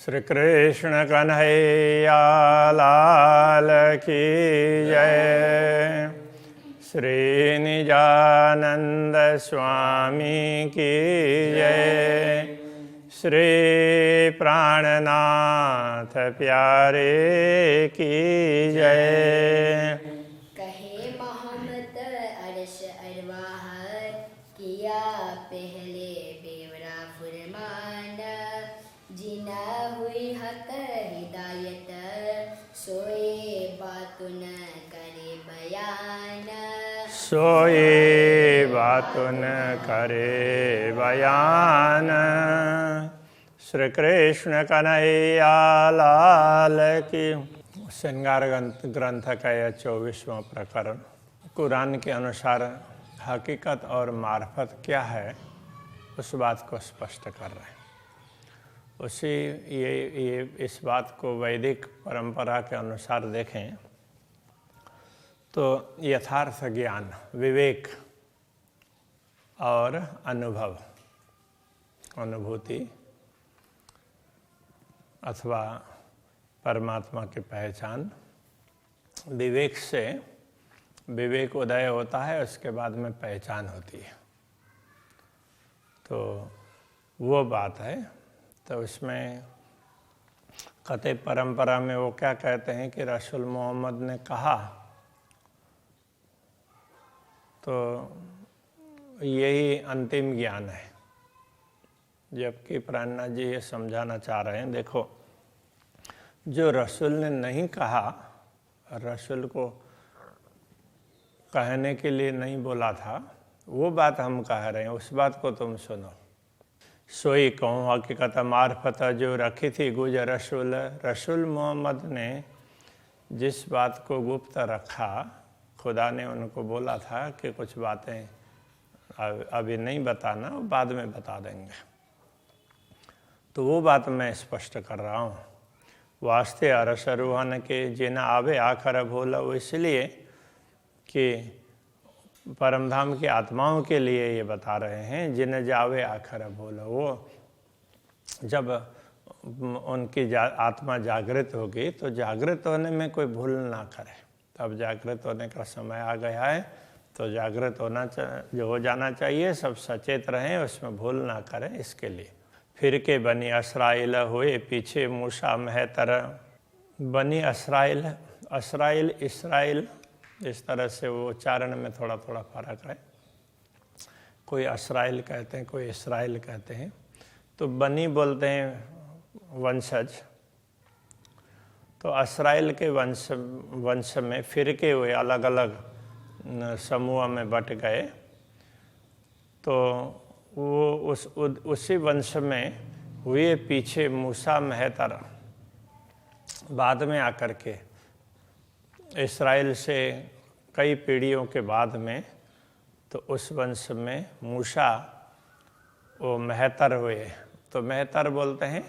श्री कृष्ण कन्हैया लाल की जय। श्री निजानंद स्वामी की जय। श्री प्राणनाथ प्यारे की जय। कहे मोहम्मद अरश अरवाह किया पहले बेवरा फुरमान, जिना हुई हक हिदायत सोए बातुन करे बयान। सोए बातुन करे बयान। श्री कृष्ण कन्हैया लाल की। श्रृंगार ग्रंथ का यह 24वां प्रकरण कुरान के अनुसार हकीकत और मार्फत क्या है उस बात को स्पष्ट कर रहे हैं। उसी ये इस बात को वैदिक परंपरा के अनुसार देखें तो यथार्थ ज्ञान, विवेक और अनुभव, अनुभूति अथवा परमात्मा की पहचान, विवेक से विवेक उदय होता है, उसके बाद में पहचान होती है। तो वो बात है। तो उसमें कते परंपरा में वो क्या कहते हैं कि रसूल मोहम्मद ने कहा, तो यही अंतिम ज्ञान है। जबकि प्राणनाथ जी ये समझाना चाह रहे हैं, देखो जो रसूल ने नहीं कहा, रसूल को कहने के लिए नहीं बोला था, वो बात हम कह रहे हैं, उस बात को तुम सुनो। सोई कहूँ हकीकत मार्फत जो रखी थी गुज रसूल। रसूल मोहम्मद ने जिस बात को गुप्त रखा, खुदा ने उनको बोला था कि कुछ बातें अभी नहीं बताना, बाद में बता देंगे। तो वो बात मैं स्पष्ट कर रहा हूँ। वास्ते अरस रूहन के जिन आवे आखर भोला, वो इसलिए कि परमधाम की आत्माओं के लिए ये बता रहे हैं, जिन जावे आखर भोला। वो जब उनकी आत्मा जागृत होगी तो जागृत होने में कोई भूल ना करे। तब जागृत होने का समय आ गया है, तो जागृत होना जो हो जाना चाहिए, सब सचेत रहें, उसमें भूल ना करें। इसके लिए फिर के बनी असराइल हुए पीछे मूसा महतर। बनी असराइल, असराइल इसराइल, इस तरह से वो उच्चारण में थोड़ा थोड़ा फर्क है। कोई असराइल कहते हैं, कोई इसराइल कहते हैं। तो बनी बोलते हैं वंशज। तो असराइल के वंश में फिरके हुए, अलग अलग समूह में बट गए। तो वो उसी वंश में हुए पीछे मूसा महतर। बाद में आकर के इस्राएल से कई पीढ़ियों के बाद में तो उस वंश में मूसा वो महतर हुए। तो महतर बोलते हैं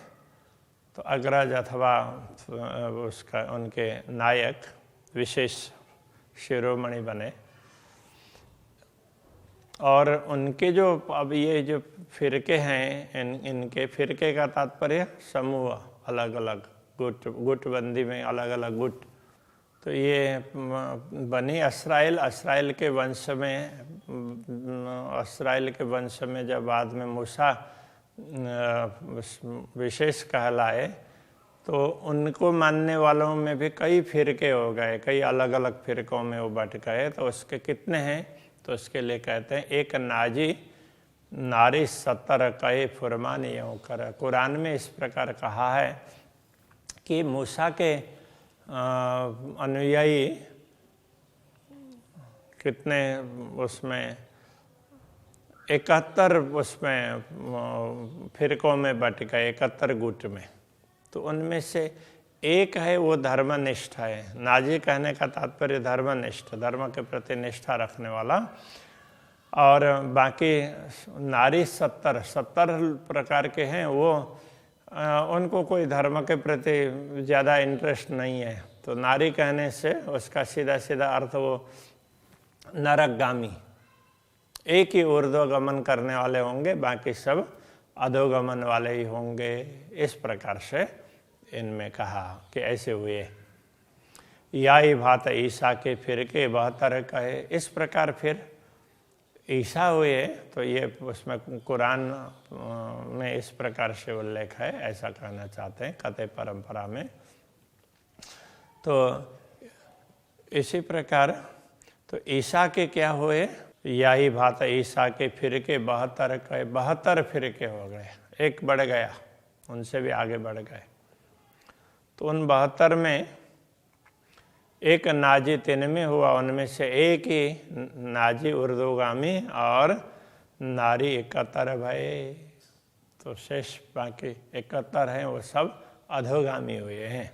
तो अग्रज अथवा उसका उनके नायक, विशेष शिरोमणि बने। और उनके जो अब ये जो फिरके हैं, इनके फिरके का तात्पर्य समूह, अलग अलग गुटबंदी में अलग अलग गुट। तो ये बनी इसराइल, इसराइल के वंश में, इसराइल के वंश में जब बाद में मूसा विशेष कहलाए, तो उनको मानने वालों में भी कई फिरके हो गए, कई अलग अलग फिरकों में वो बट गए। तो उसके कितने हैं? तो उसके लिए कहते हैं एक नाजी नारी 70 कहे फुरमानी यूँ कर। कुरान में इस प्रकार कहा है कि मूसा के अनुयायी कितने, उसमें 71 उसमें फिरकों में बट गए, 71 गुट में। तो उनमें से एक है वो धर्मनिष्ठ है। नाजी कहने का तात्पर्य धर्मनिष्ठ, धर्म के प्रति निष्ठा रखने वाला। और बाकी नारी 70 प्रकार के हैं, वो उनको कोई धर्म के प्रति ज़्यादा इंटरेस्ट नहीं है। तो नारी कहने से उसका सीधा सीधा अर्थ वो नरकगामी, एक ही ऊर्ध्वगमन करने वाले होंगे, बाकी सब अधोगमन वाले ही होंगे। इस प्रकार से इनमें कहा कि ऐसे हुए। या ही भात ईसा के फिर के 72 कहे। इस प्रकार फिर ईसा हुए, तो ये उसमें कुरान में इस प्रकार से उल्लेख है, ऐसा कहना चाहते हैं कथ्य परंपरा में। तो इसी प्रकार तो ईसा के क्या हुए, या ही भात ईसा के फिर के 72 कहे। 72 फिरके हो गए, एक बढ़ गया, उनसे भी आगे बढ़ गए। तो उन 72 में एक नाजी 3 में हुआ, उनमें से एक ही नाजी ऊर्ध्वगामी और नारी 71 भये। तो शेष बाकी 71 हैं वो सब अधोगामी हुए हैं।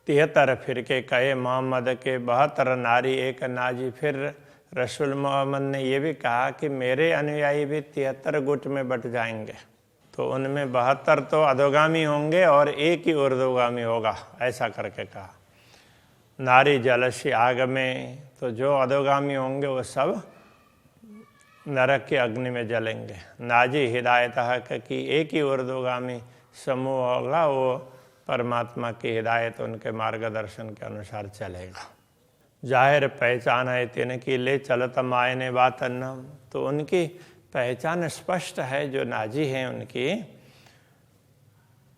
73 फिरके कहे मोहम्मद के 72 नारी एक नाजी। फिर रसूल मोहम्मद ने ये भी कहा कि मेरे अनुयायी भी 73 गुट में बट जाएंगे, तो उनमें 72 तो अधोगामी होंगे और एक ही ऊर्ध्वगामी होगा, ऐसा करके कहा। नारी जलसी आग में, तो जो अधोगामी होंगे वो सब नरक की अग्नि में जलेंगे। नाजी हिदायत है कि एक ही ऊर्ध्वगामी समूह होगा, वो परमात्मा की हिदायत उनके मार्गदर्शन के अनुसार चलेगा। जाहिर पहचान है तीन की ले चलत मायने बात न, तो उनकी पहचान स्पष्ट है जो नाजी हैं उनकी,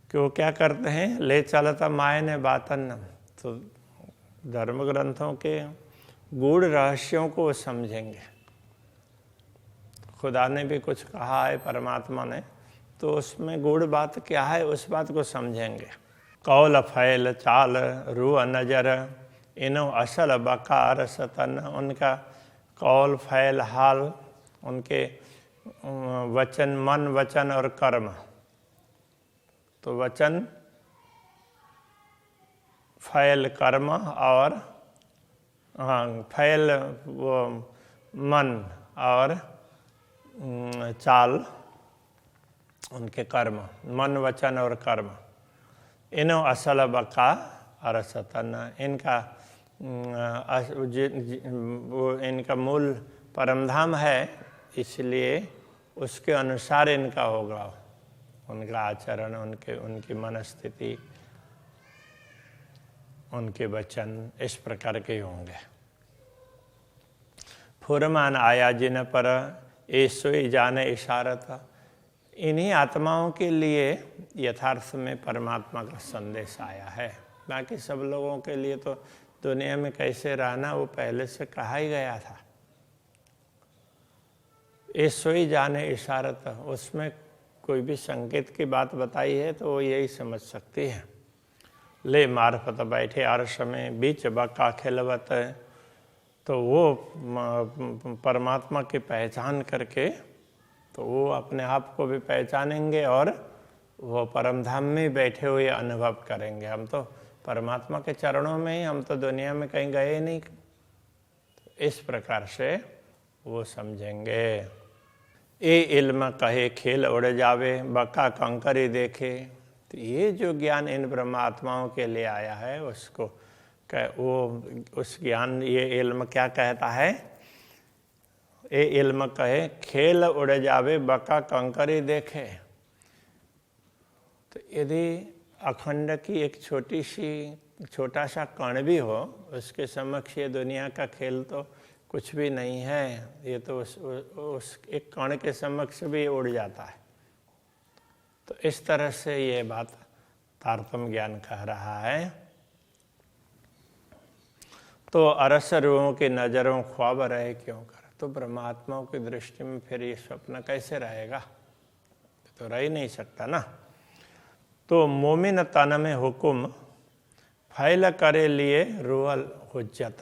कि वो क्या करते हैं, ले चलता मायने बात न, तो धर्म ग्रंथों के गूढ़ रहस्यों को वो समझेंगे। खुदा ने भी कुछ कहा है, परमात्मा ने, तो उसमें गूढ़ बात क्या है उस बात को समझेंगे। कौल फैल चाल रूह नजर इनो असल बकार सतन, उनका कौल फैल हाल, उनके वचन, मन वचन और कर्म। तो वचन फैल कर्म और फैल वो मन और चाल उनके कर्म, मन वचन और कर्म। इनो असल बका और सतन, इनका वो इनका मूल परमधाम है, इसलिए उसके अनुसार इनका होगा, उनका आचरण, उनकी मनस्थिति, उनके वचन इस प्रकार के होंगे। फुरमान आया जिन पर ए सोई जाने इशारत, इन्हीं आत्माओं के लिए यथार्थ में परमात्मा का संदेश आया है। बाकी सब लोगों के लिए तो दुनिया में कैसे रहना वो पहले से कहा ही गया था। ए सोई जाने इशारत, उसमें कोई भी संकेत की बात बताई है तो वो यही समझ सकती है। ले मार्फत बैठे अर्श में बीच बका खिलवत, तो वो परमात्मा की पहचान करके तो वो अपने आप को भी पहचानेंगे और वो परमधाम में बैठे हुए अनुभव करेंगे। हम तो परमात्मा के चरणों में ही, हम तो दुनिया में कहीं गए नहीं। इस प्रकार से वो समझेंगे। ए इल्म कहे खेल उड़ जावे बका कंकरी देखे, तो ये जो ज्ञान इन ब्रह्मात्माओं के लिए आया है उसको वो उस ज्ञान, ये इल्म क्या कहता है, ए इल्म कहे खेल उड़ जावे बका कंकरी देखे। तो यदि अखंड की एक छोटा सा कण भी हो, उसके समक्ष ये दुनिया का खेल तो कुछ भी नहीं है। ये तो उस एक कण के समक्ष भी उड़ जाता है। तो इस तरह से ये बात तारतम्य ज्ञान कह रहा है। तो अरस रूहों की नजरों ख्वाब रहे क्यों कर, तो ब्रह्मात्माओं की दृष्टि में फिर ये स्वप्न कैसे रहेगा, तो रह ही नहीं सकता ना। तो मोमिन तन में हुकुम फैल करे लिए रूहल हुज्जत,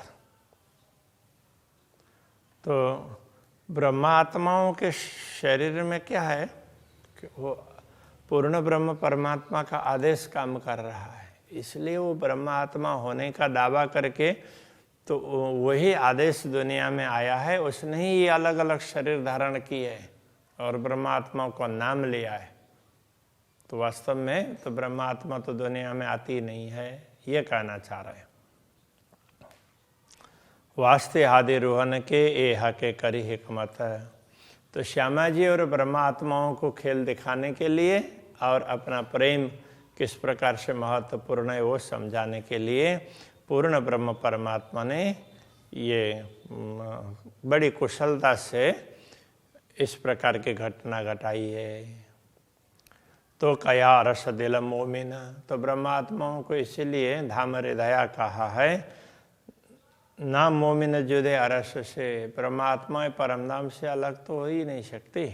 तो ब्रह्मात्माओं के शरीर में क्या है कि वो पूर्ण ब्रह्म परमात्मा का आदेश काम कर रहा है, इसलिए वो ब्रह्मात्मा होने का दावा करके तो वही आदेश दुनिया में आया है। उसने ही ये अलग अलग शरीर धारण किए और ब्रह्मात्मा को नाम लिया है। तो वास्तव में तो ब्रह्मात्मा तो दुनिया में आती नहीं है, ये कहना चाह रहे हैं। वास्ते आदि रोहन के ए हके करी हिकमत है, तो श्यामा जी और ब्रह्मात्माओं को खेल दिखाने के लिए और अपना प्रेम किस प्रकार से महत्वपूर्ण है वो समझाने के लिए पूर्ण ब्रह्म परमात्मा ने ये बड़ी कुशलता से इस प्रकार की घटना घटाई है। तो कया रस दिल मोमिन, तो ब्रह्मात्माओं को इसीलिए धाम हृदया कहा है। ना मोमिन जुदे अरस से, परमात्मा परमधाम से अलग तो हो ही नहीं सकती।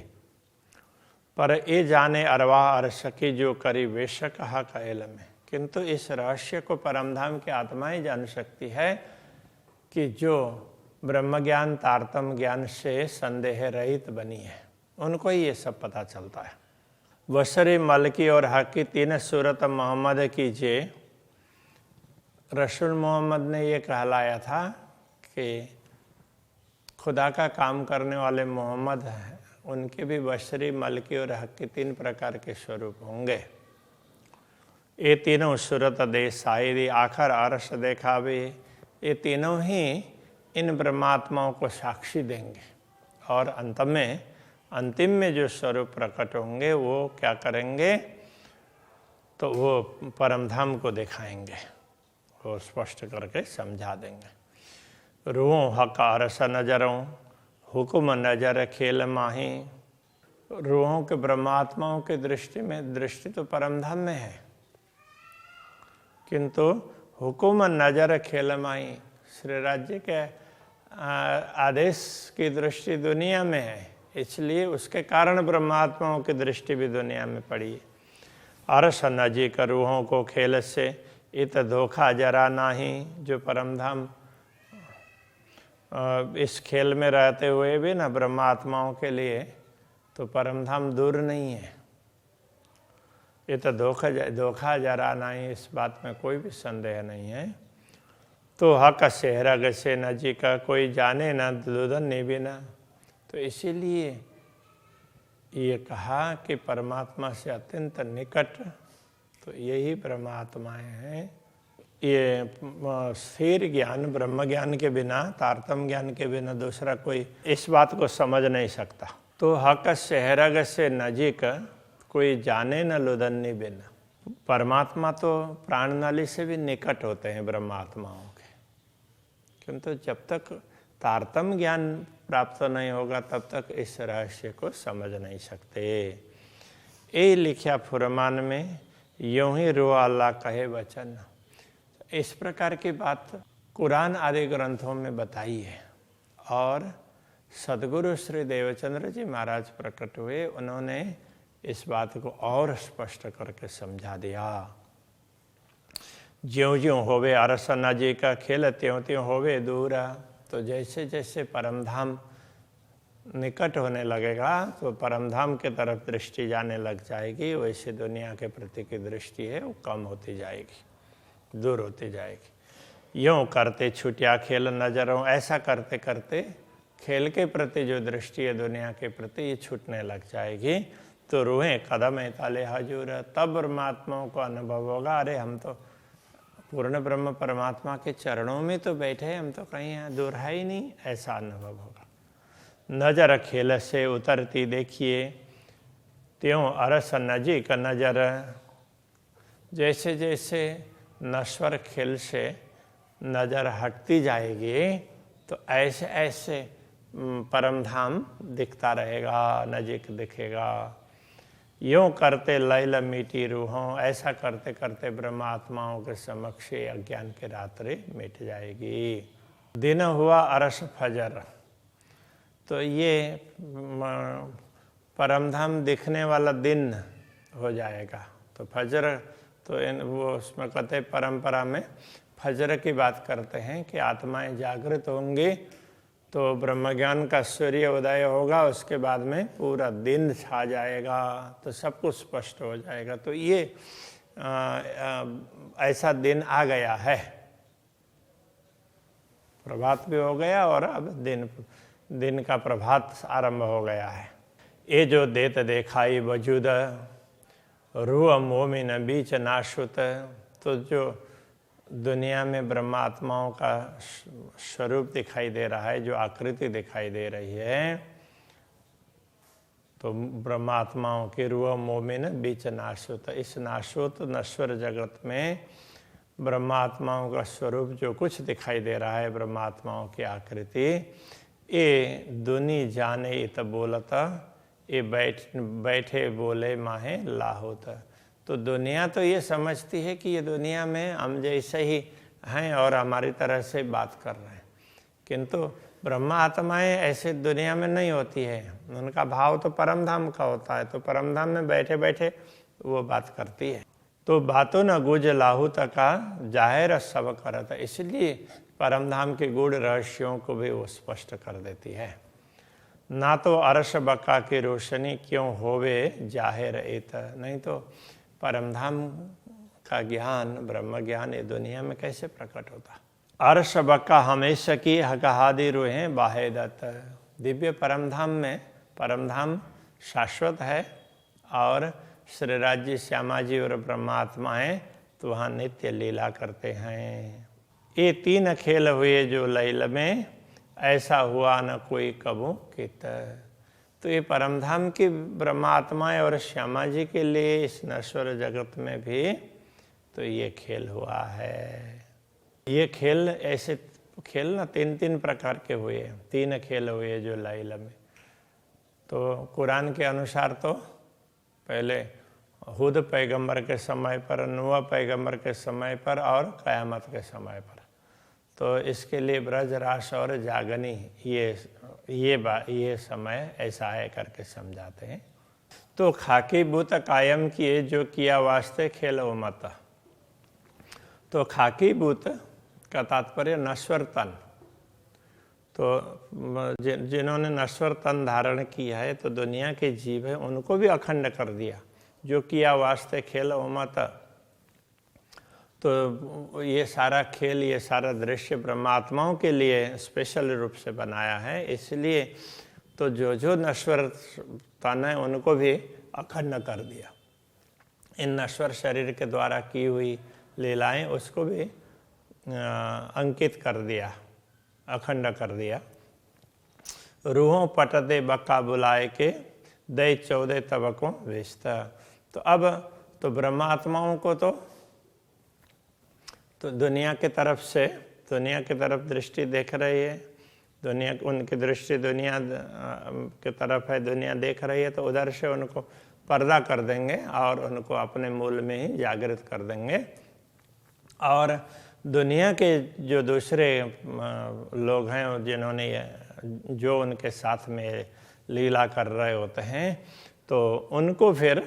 पर ये जाने अरवाह अरस की जो करी वेश कहा कैल में, किंतु इस रहस्य को परमधाम की आत्मा ही जान सकती है कि जो ब्रह्म ज्ञान तारतम ज्ञान से संदेह रहित बनी है, उनको ही ये सब पता चलता है। बशरी मलकी और हक की तीन सूरत मोहम्मद कीजिए। रसूल मोहम्मद ने ये कहलाया था कि खुदा का काम करने वाले मोहम्मद हैं, उनके भी बशरी मलकी और हक के तीन प्रकार के स्वरूप होंगे। ये तीनों सूरत दे शायरी आखिर अरस देखा भी, ये तीनों ही इन परमात्माओं को साक्षी देंगे और अंतिम में जो स्वरूप प्रकट होंगे वो क्या करेंगे, तो वो परमधाम को दिखाएंगे, वो स्पष्ट करके समझा देंगे। रूहों हक अरस नजरों हुक्म नजर खेल माही, रूहों के ब्रह्मात्माओं के दृष्टि तो परमधाम में है, किंतु हुक्म नजर खेल माही, श्री राज्य के आदेश की दृष्टि दुनिया में है, इसलिए उसके कारण ब्रह्मात्माओं की दृष्टि भी दुनिया में पड़ी है। अरस नजीक रूहों को खेल से इत धोखा जरा नाही, जो परमधाम इस खेल में रहते हुए भी ना ब्रह्मात्माओं के लिए तो परमधाम दूर नहीं है। ये तो धोखा जरा नहीं, इस बात में कोई भी संदेह नहीं है। तो हक सेहरग से नजीक कोई जाने न दुदन ने भी ना, तो इसीलिए ये कहा कि परमात्मा से अत्यंत निकट तो यही परमात्माएं हैं। ये स्थिर ज्ञान ब्रह्म ज्ञान के बिना, तारतम ज्ञान के बिना दूसरा कोई इस बात को समझ नहीं सकता। तो हक सेहरग से नजीक कोई जाने न लुदन्नी बिना, परमात्मा तो प्राण नाली से भी निकट होते हैं ब्रह्मात्माओं के, किंतु जब तक तारतम ज्ञान प्राप्त नहीं होगा तब तक इस रहस्य को समझ नहीं सकते। ये लिखा फुरमान में यूं ही रो अल्लाह कहे वचन, इस प्रकार की बात कुरान आदि ग्रंथों में बताई है। और सदगुरु श्री देवचंद्र जी महाराज प्रकट हुए, उन्होंने इस बात को और स्पष्ट करके समझा दिया। ज्यों ज्यों होवे अरस नजी का खेल, त्यों त्यों होवे दूर, तो जैसे जैसे परमधाम निकट होने लगेगा तो परमधाम के तरफ दृष्टि जाने लग जाएगी, वैसे दुनिया के प्रति की दृष्टि है वो कम होती जाएगी, दूर होती जाएगी। यूँ करते छुटिया खेल नजरों, ऐसा करते करते खेल के प्रति जो दृष्टि है दुनिया के प्रति ये छूटने लग जाएगी। तो रूहें कदम ताले हजूर, तब परमात्माओं को अनुभव होगा, अरे हम तो पूर्ण ब्रह्म परमात्मा के चरणों में तो बैठे हैं, हम तो कहीं यहाँ दूर है ही नहीं, ऐसा अनुभव होगा। नजर खेल से उतरती देखिए, त्यों अरस नजीक नजर, जैसे जैसे नश्वर खेल से नजर हटती जाएगी तो ऐसे ऐसे परमधाम दिखता रहेगा, नजीक दिखेगा। यूँ करते लैल मीटी रूहों, ऐसा करते करते ब्रह्मात्माओं के समक्ष अज्ञान की रात्रि मिट जाएगी। दिन हुआ अरस फजर, तो ये परमधाम दिखने वाला दिन हो जाएगा। तो फजर तो वो उसमें कहते परंपरा में फजर की बात करते हैं कि आत्माएं जागृत होंगी तो ब्रह्मज्ञान का सूर्य उदय होगा, उसके बाद में पूरा दिन छा जाएगा, तो सब कुछ स्पष्ट हो जाएगा। तो ये ऐसा दिन आ गया है, प्रभात भी हो गया और अब दिन का प्रभात आरंभ हो गया है। ये जो देत देखाई वजूद रूह मोमिन बीच नाशुत, तो जो दुनिया में ब्रह्मात्माओं का स्वरूप दिखाई दे रहा है, जो आकृति दिखाई दे रही है, तो तो ब्रह्मात्माओं के रूह मोमिन बीच नाशोत। इस नाशोत नश्वर जगत में ब्रह्मात्माओं का स्वरूप जो कुछ दिखाई दे रहा है, ब्रह्मात्माओं की आकृति, ये दुनी जाने इत बोलता, ये बैठे बोले माहे लाहोत। तो दुनिया तो ये समझती है कि ये दुनिया में हम जैसे ही हैं और हमारी तरह से बात कर रहे हैं, किंतु ब्रह्मा आत्माएं ऐसे दुनिया में नहीं होती है। उनका भाव तो परम धाम का होता है, तो परम धाम में बैठे बैठे वो बात करती है। तो बातों न गुज लाहू तका जाहिर सब करत, इसलिए परम धाम के गूढ़ रहस्यों को भी वो स्पष्ट कर देती है। ना तो अरश बका की रोशनी क्यों होवे जाहिर एत, नहीं तो परम धाम का ज्ञान, ब्रह्म ज्ञान ये दुनिया में कैसे प्रकट होता। अर्श बक्का हमेशा की हकहादी रूहें बाहेदत, दिव्य परमधाम में, परमधाम शाश्वत है और श्री राज्य श्यामा जी और ब्रह्मात्माएं तो वहाँ नित्य लीला करते हैं। ये तीन खेल हुए जो लैल में, ऐसा हुआ न कोई कबू कित। तो ये परमधाम की ब्रह्मात्माएं और श्यामा जी के लिए इस नश्वर जगत में भी तो ये खेल हुआ है। ये खेल ऐसे खेल ना तीन तीन प्रकार के हुए, तीन खेल हुए जो लैल में। तो कुरान के अनुसार तो पहले हुद पैगंबर के समय पर, नूह पैगंबर के समय पर और क़यामत के समय पर। तो इसके लिए ब्रज रास और जागनी ये समय ऐसा है करके समझाते हैं। तो खाकी बुत कायम किए जो किया वास्ते खेल मत। तो खाकी बुत का तात्पर्य नश्वर तन। तो जिन्होंने नश्वर तन धारण किया है, तो दुनिया के जीव है उनको भी अखंड कर दिया। जो किया वास्ते खेल मत, तो ये सारा खेल, ये सारा दृश्य ब्रह्मात्माओं के लिए स्पेशल रूप से बनाया है। इसलिए तो जो नश्वर तन है उनको भी अखंड कर दिया। इन नश्वर शरीर के द्वारा की हुई लीलाएं उसको भी अंकित कर दिया, अखंड कर दिया। रूहों पट दे बक्का बुलाए के दे 14 तबकों वेचता। तो अब तो ब्रह्मात्माओं को तो दुनिया की तरफ से, दुनिया की तरफ दृष्टि देख रही है, दुनिया उनकी दृष्टि दुनिया की तरफ है, दुनिया देख रही है, तो उधर से उनको पर्दा कर देंगे और उनको अपने मूल में ही जागृत कर देंगे। और दुनिया के जो दूसरे लोग हैं जिन्होंने जो उनके साथ में लीला कर रहे होते हैं, तो उनको फिर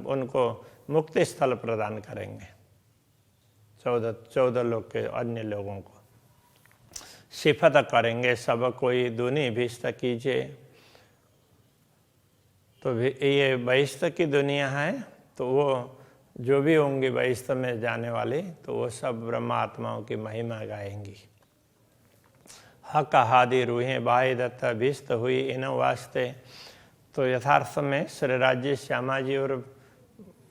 उनको मुक्ति स्थल प्रदान करेंगे। 14 लोग के अन्य लोगों को सिफत करेंगे, सब कोई दुनी भिस्त कीजिए। तो ये बहिष्त की दुनिया है, तो वो जो भी होंगी बहिष्त में जाने वाली, तो वो सब ब्रह्मात्माओं की महिमा गाएंगी। हक हादि रूहें बाहे दत्ता भिस्त हुई इन वास्ते। तो यथार्थ में श्री राज्य श्यामा जी और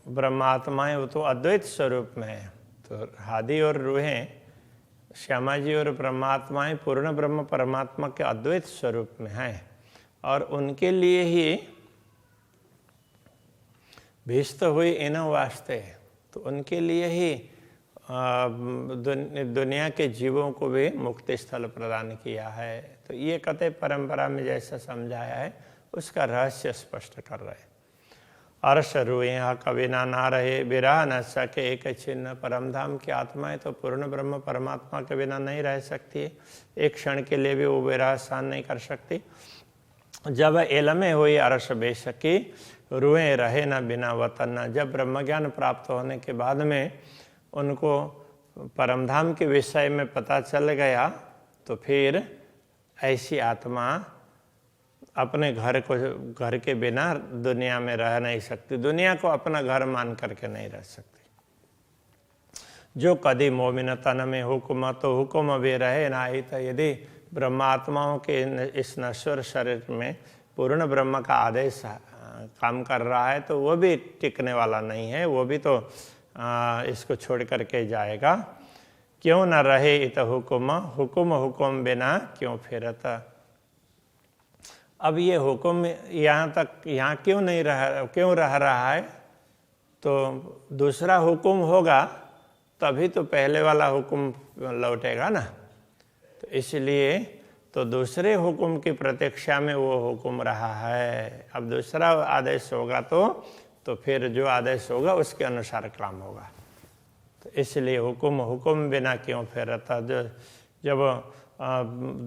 ब्रह्मात्माएं वो तो अद्वैत स्वरूप में है। तो हादि और रूहें श्यामा जी और ब्रह्मात्माएं पूर्ण ब्रह्म परमात्मा के अद्वैत स्वरूप में हैं, और उनके लिए ही भिस्त हुई इन वास्ते। तो उनके लिए ही दुनिया के जीवों को भी मुक्ति स्थल प्रदान किया है। तो ये कथय परंपरा में जैसा समझाया है उसका रहस्य स्पष्ट कर रहे। अर्श रूह कविना ना रहे बिरह न सके एक छिन्न। परमधाम की आत्माएं तो पूर्ण ब्रह्म परमात्मा के बिना नहीं रह सकती, एक क्षण के लिए भी वो विरह सहन नहीं कर सकती। जब एलमे हुई अर्श बेशकी रूहें रहे न बिना वतन। जब ब्रह्मज्ञान प्राप्त होने के बाद में उनको परमधाम के विषय में पता चल गया, तो फिर ऐसी आत्मा अपने घर के बिना दुनिया में रह नहीं सकती, दुनिया को अपना घर मान करके नहीं रह सकती। जो कदी मोमिन तन में हुक्म, तो हुक्म भी रहे नाही। तो यदि ब्रह्मात्माओं के इस नश्वर शरीर में पूर्ण ब्रह्म का आदेश काम कर रहा है, तो वो भी टिकने वाला नहीं है, वो भी तो इसको छोड़ करके जाएगा। क्यों न रहे इत हुक्म, हुक्म बिना क्यों फिरता। अब ये हुक्म यहाँ क्यों रह रहा है? तो दूसरा हुक्म होगा तभी तो पहले वाला हुक्म लौटेगा ना। तो इसलिए तो दूसरे हुक्म की प्रतीक्षा में वो हुक्म रहा है। अब दूसरा आदेश होगा तो फिर जो आदेश होगा उसके अनुसार काम होगा। तो इसलिए हुक्म बिना क्यों फेरता? जब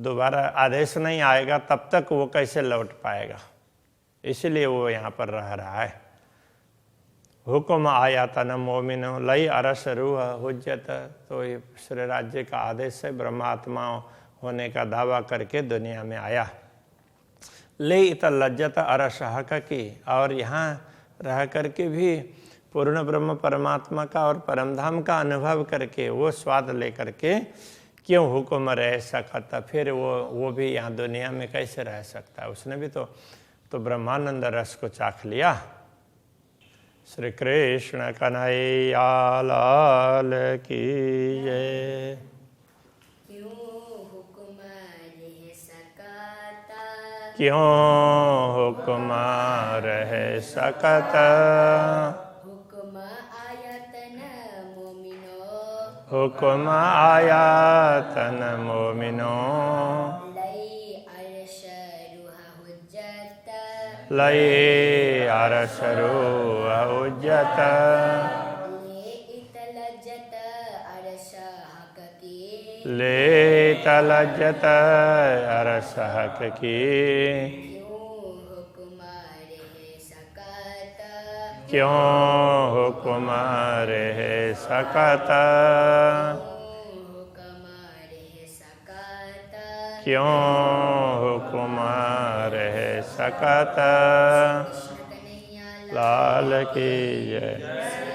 दोबारा आदेश नहीं आएगा तब तक वो कैसे लौट पाएगा? इसलिए वो यहाँ पर रह रहा है। हुक्म आया तन मोमिनो लई अरस रूह हुज्जत। तो ये श्री राज्य का आदेश है, ब्रह्मात्मा होने का दावा करके दुनिया में आया। ले इत लज्जत अरस हक की, और यहाँ रह करके भी पूर्ण ब्रह्म परमात्मा का और परमधाम का अनुभव करके वो स्वाद ले करके क्यों हुक्म रह सकता? फिर वो भी यहाँ दुनिया में कैसे रह सकता है? उसने भी तो ब्रह्मानंद रस को चाख लिया। श्री कृष्ण कन्हैया लाल की जय। क्यों हुक्म रह सकता? हुक्म आयतन मोमिनो, हुक्म आया तन मोमिनो, लई अरश रूह हुज्जत, लई अरश रूह हुज्जत, ले इत लज्जत अरश हक की, ले तलज्जत अरस हक की, क्यों हुक्म रह सकता? क्यों हुक्म रह सकता? हुक्म रह सकता? क्यों हुक्म रह सकता? कृष्ण कन्हैया लाल की जय।